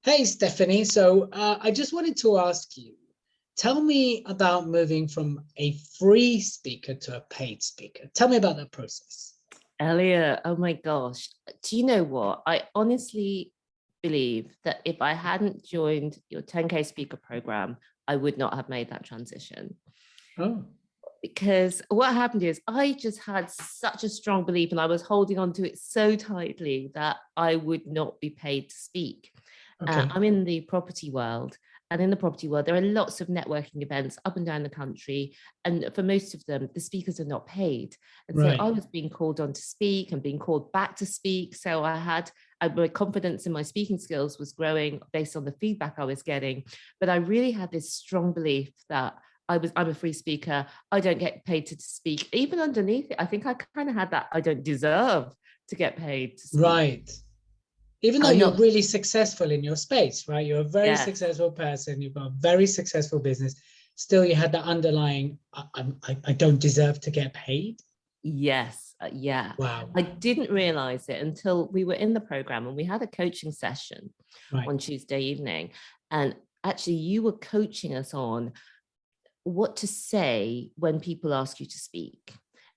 Hey, Stephanie. So I just wanted to ask you, tell me about moving from a free speaker to a paid speaker. Tell me about that process. Elliot, oh my gosh. Do you know what? I honestly believe that if I hadn't joined your 10K speaker program, I would not have made that transition. Oh, Because what happened is I just had such a strong belief and I was holding on to it so tightly that I would not be paid to speak. okay. I'm in the property world, and in the property world, there are lots of networking events up and down the country. And for most of them, the speakers are not paid. And so I Right. was being called on to speak and being called back to speak. So my confidence in my speaking skills was growing based on the feedback I was getting. But I really had this strong belief that I'm a free speaker. I don't get paid to speak. Even underneath it, I think I kind of had that I don't deserve to get paid to speak. Right. Even though I'm you're not, really successful in your space, right? You're a very yes. successful person. You've got a very successful business. Still, you had that underlying, I don't deserve to get paid. Yes, yeah. Wow. I didn't realize it until we were in the program and we had a coaching session Right. on Tuesday evening. And actually, you were coaching us on what to say when people ask you to speak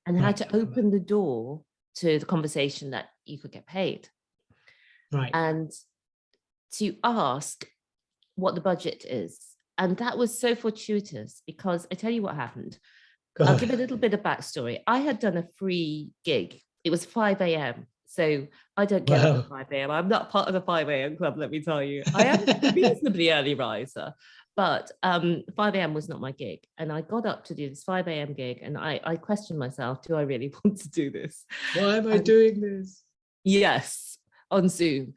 and how Right. to open the door to the conversation that you could get paid. Right. And to ask what the budget is. And that was so fortuitous because I tell you what happened. I'll God. give a little bit of backstory. I had done a free gig. It was 5 a.m. So I don't get up Wow. at 5 a.m. I'm not part of the 5 a.m. club, let me tell you. I am a reasonably early riser, but 5 a.m. was not my gig. And I got up to do this 5 a.m. gig and I questioned myself, do I really want to do this? Why am I And doing this? yes, on Zoom.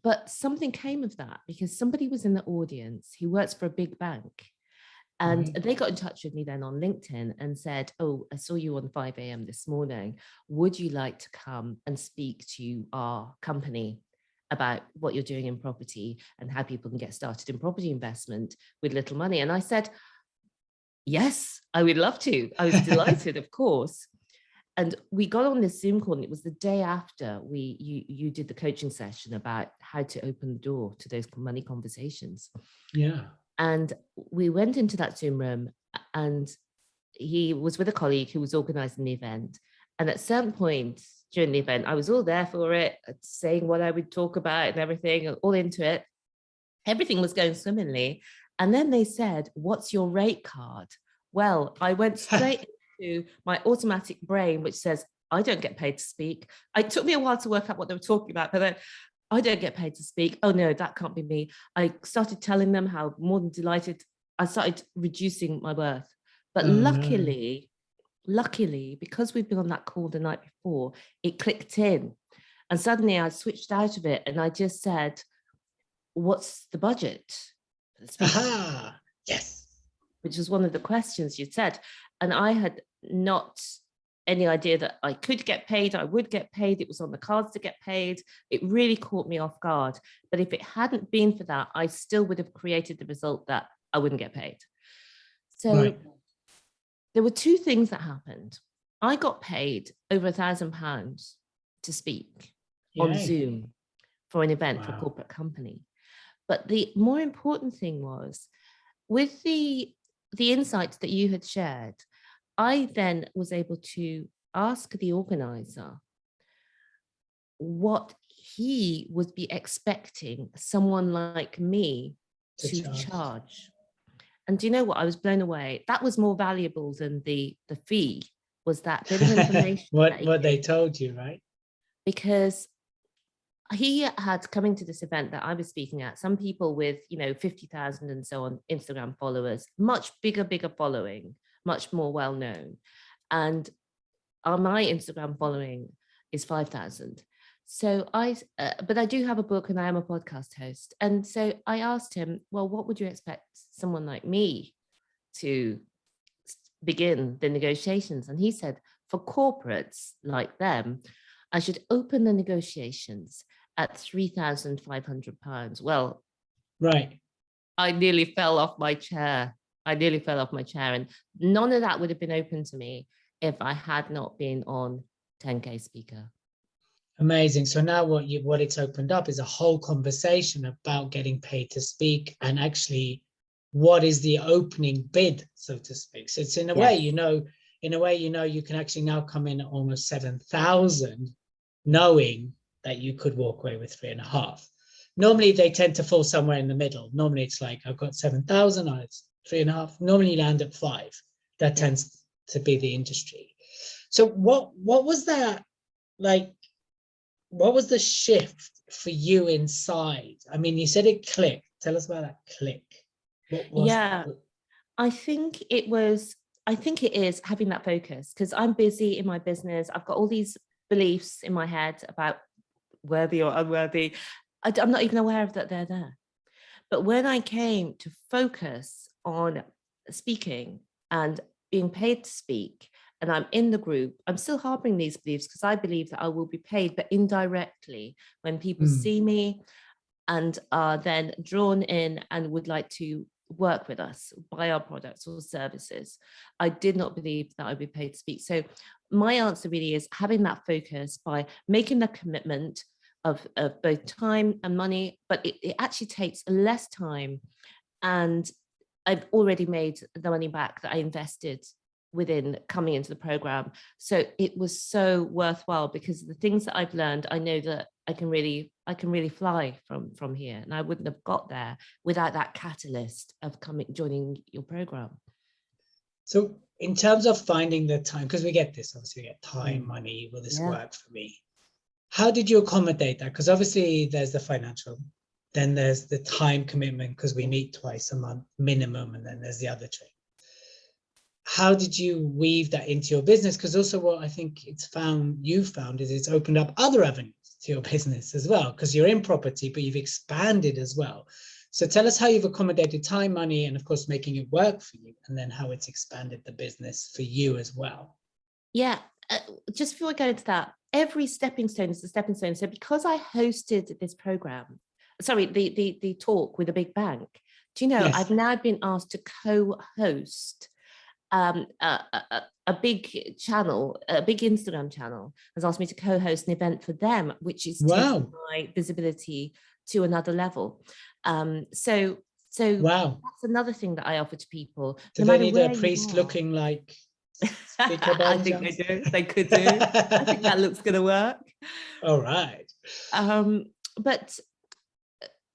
But something came of that because somebody was in the audience who works for a big bank. And Right. they got in touch with me then on LinkedIn and said, oh, I saw you on 5 a.m. this morning. Would you like to come and speak to our company about what you're doing in property and how people can get started in property investment with little money? And I said, yes, I would love to. I was delighted, of course. And we got on this Zoom call, and it was the day after you did the coaching session about how to open the door to those money conversations. Yeah. And we went into that Zoom room and he was with a colleague who was organizing the event. And at some point during the event, I was all there for it, saying what I would talk about and everything, all into it. Everything was going swimmingly. And then they said, what's your rate card? Well, I went straight into my automatic brain, which says, I don't get paid to speak. It took me a while to work out what they were talking about, but then I don't get paid to speak. Oh no, that can't be me. I started telling them how more than delighted. I started reducing my worth. But Oh no. luckily, because we'd been on that call the night before, it clicked in. And suddenly I switched out of it and I just said, what's the budget for the speaker? Aha. Yes. Which was one of the questions you said. And I had not any idea that I could get paid, I would get paid. It was on the cards to get paid. It really caught me off guard. But if it hadn't been for that, I still would have created the result that I wouldn't get paid. So Right. there were two things that happened. I got paid over £1,000 to speak on Yay. Zoom for an event for a Wow. corporate company. But the more important thing was with the insights that you had shared, I then was able to ask the organizer what he would be expecting someone like me to charge. And do you know what? I was blown away. That was more valuable than the fee, was that bit of information. what they told you, right? Because he had coming to this event that I was speaking at, some people with, 50,000 and so on Instagram followers, much bigger following, much more well-known. And my Instagram following is 5,000. So but I do have a book and I am a podcast host. And so I asked him, well, what would you expect someone like me to begin the negotiations? And he said, for corporates like them, I should open the negotiations at £3,500. Well, Right. I nearly fell off my chair. And none of that would have been open to me if I had not been on 10K speaker. Amazing. So now what it's opened up is a whole conversation about getting paid to speak, and actually what is the opening bid, so to speak. So it's in a way, Yes. you can actually now come in at almost 7,000, knowing that you could walk away with 3.5. Normally they tend to fall somewhere in the middle. Normally it's like, I've got 7,000, or it's 3.5. Normally you land at 5. That Yeah. tends to be the industry. So what was that like? What was the shift for you inside? I mean, you said it clicked. Tell us about that click. What was Yeah. I think it is having that focus, because I'm busy in my business. I've got all these beliefs in my head about worthy or unworthy. I'm not even aware of that they're there. But when I came to focus on speaking and being paid to speak, and I'm in the group, I'm still harboring these beliefs because I believe that I will be paid, but indirectly when people Mm. see me and are then drawn in and would like to work with us, buy our products or services. I did not believe that I'd be paid to speak. So my answer really is having that focus by making the commitment of both time and money, but it actually takes less time. And I've already made the money back that I invested within coming into the program. So it was so worthwhile, because the things that I've learned, I know that I can really fly from here. And I wouldn't have got there without that catalyst of joining your program. So in terms of finding the time, because we get this, obviously we get time, money, will this Yeah. work for me? How did you accommodate that? Because obviously there's the financial, then there's the time commitment, because we meet twice a month minimum, and then there's the other trade. How did you weave that into your business? Because also what I think you've found is it's opened up other avenues to your business as well, because you're in property, but you've expanded as well. So tell us how you've accommodated time, money, and of course making it work for you, and then how it's expanded the business for you as well. Yeah. Just before I go into that, every stepping stone is a stepping stone. So because I hosted this program, sorry, the talk with a big bank, do you know, Yes. I've now been asked to co-host a big channel, a big Instagram channel has asked me to co-host an event for them, which is taking my visibility to another level. So Wow. that's another thing that I offer to people. Do No they matter need a where priest you are. looking like speaker by I any think chance? they do. They could do. I think that looks going to work. All right. But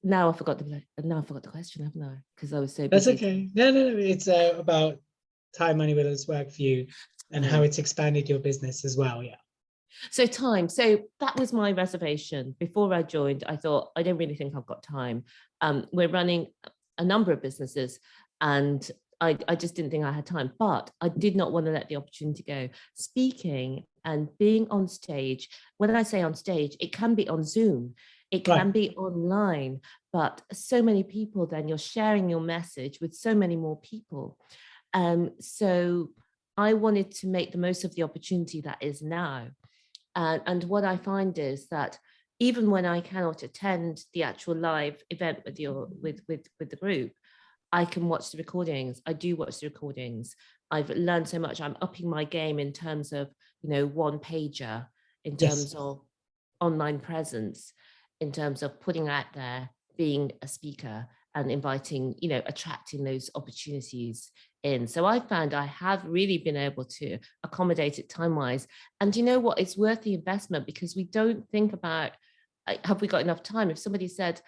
now I forgot the question, haven't I? Because I was so That's busy. okay. No. It's about time, money, will this work for you, and how it's expanded your business as well. Yeah. So time. So that was my reservation. Before I joined, I thought, I don't really think I've got time. We're running a number of businesses, and I just didn't think I had time. But I did not want to let the opportunity go. Speaking and being on stage, when I say on stage, it can be on Zoom, it can be online, but so many people, then you're sharing your message with so many more people. So I wanted to make the most of the opportunity that is now. And what I find is that even when I cannot attend the actual live event with the group, I can watch the recordings. I do watch the recordings. I've learned so much. I'm upping my game in terms of, one pager, in terms of online presence, in terms of putting out there, being a speaker and inviting, attracting those opportunities in. So I found I have really been able to accommodate it time-wise. And you know what? It's worth the investment, because we don't think about, have we got enough time? If somebody said,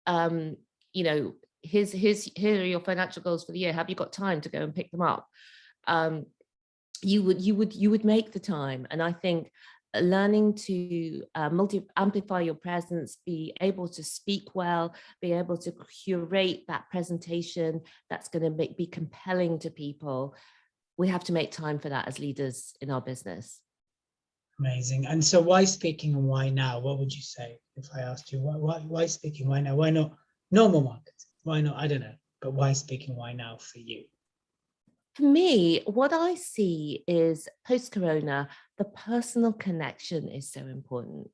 here are your financial goals for the year, have you got time to go and pick them up? You would make the time. And I think learning to amplify your presence, be able to speak well, be able to curate that presentation that's going to be compelling to people. We have to make time for that as leaders in our business. Amazing. And so why speaking and why now? What would you say if I asked you why speaking, why now? Why not normal markets? Why not? I don't know, but why speaking, why now for you? For me, what I see is post-corona, the personal connection is so important.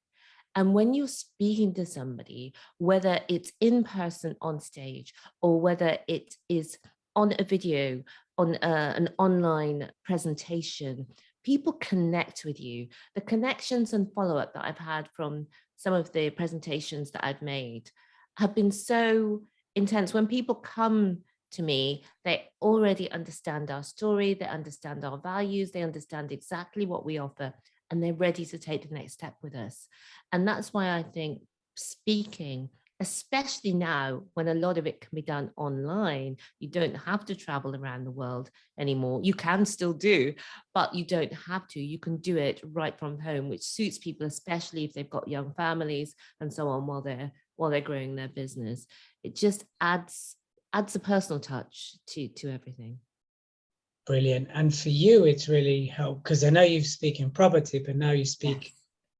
And when you're speaking to somebody, whether it's in person on stage or whether it is on a video, on an online presentation, people connect with you. The connections and follow-up that I've had from some of the presentations that I've made have been so intense. When people come to me, they already understand our story, they understand our values, they understand exactly what we offer, and they're ready to take the next step with us. And that's why I think speaking, especially now when a lot of it can be done online, you don't have to travel around the world anymore. You can still do, but you don't have to. You can do it right from home, which suits people, especially if they've got young families and so on while they're growing their business. It just adds a personal touch to everything. Brilliant. And for you, it's really helped, because I know you speak in property, but now you speak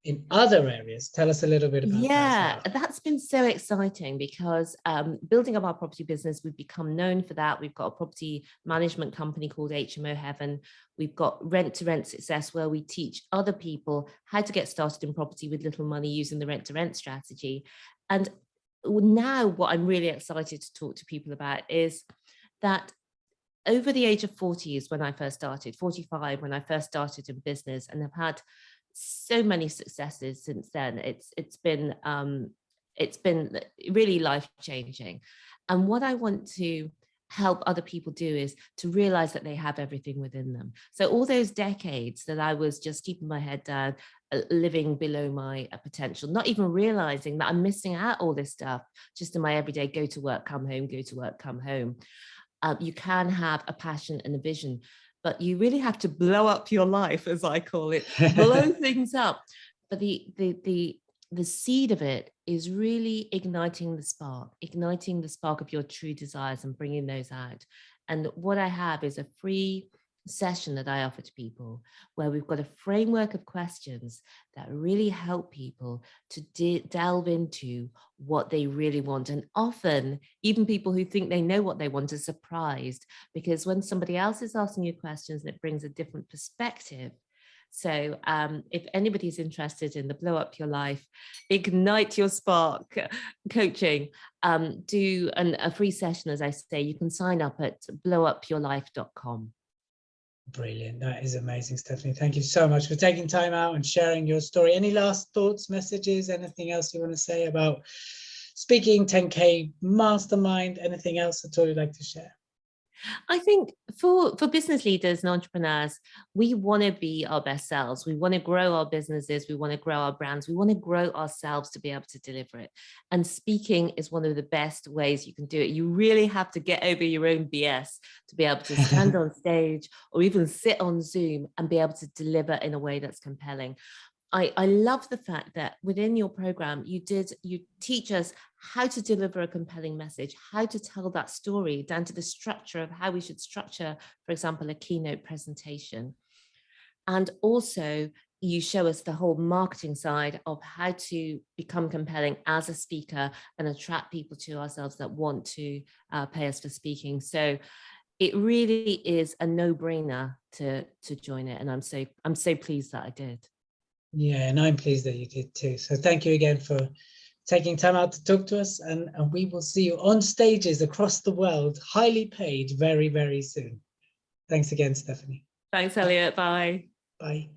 in other areas. Tell us a little bit about that as well. That's been so exciting because building up our property business, we've become known for that. We've got a property management company called HMO Heaven. We've got Rent to Rent Success, where we teach other people how to get started in property with little money using the rent to rent strategy. And now what I'm really excited to talk to people about is that over the age of 40 is when I first started, 45 when I first started in business, and I've had so many successes since then. It's been really life-changing. And what I want to help other people do is to realize that they have everything within them. So all those decades that I was just keeping my head down, living below my potential, not even realizing that I'm missing out all this stuff just in my everyday go to work, come home, go to work, come home. You can have a passion and a vision, but you really have to blow up your life, as I call it, blow things up. But the seed of it is really igniting the spark of your true desires and bringing those out. And what I have is a free session that I offer to people where we've got a framework of questions that really help people to delve into what they really want. And often even people who think they know what they want are surprised, because when somebody else is asking you questions, it brings a different perspective. So if anybody's interested in the Blow Up Your Life, Ignite Your Spark coaching, do a free session, as I say. You can sign up at blowupyourlife.com. Brilliant. That is amazing, Stephanie. Thank you so much for taking time out and sharing your story. Any last thoughts, messages, anything else you want to say about speaking, 10K mastermind, anything else at all you'd like to share? I think for business leaders and entrepreneurs, we want to be our best selves. We want to grow our businesses. We want to grow our brands. We want to grow ourselves to be able to deliver it. And speaking is one of the best ways you can do it. You really have to get over your own BS to be able to stand on stage or even sit on Zoom and be able to deliver in a way that's compelling. I love the fact that within your program, you teach us how to deliver a compelling message, how to tell that story down to the structure of how we should structure, for example, a keynote presentation. And also you show us the whole marketing side of how to become compelling as a speaker and attract people to ourselves that want to pay us for speaking. So it really is a no-brainer to join it. And I'm so pleased that I did. Yeah, and I'm pleased that you did too. So thank you again for taking time out to talk to us, and we will see you on stages across the world, highly paid, very, very soon. Thanks again, Stephanie. Thanks, Elliot. Bye. Bye.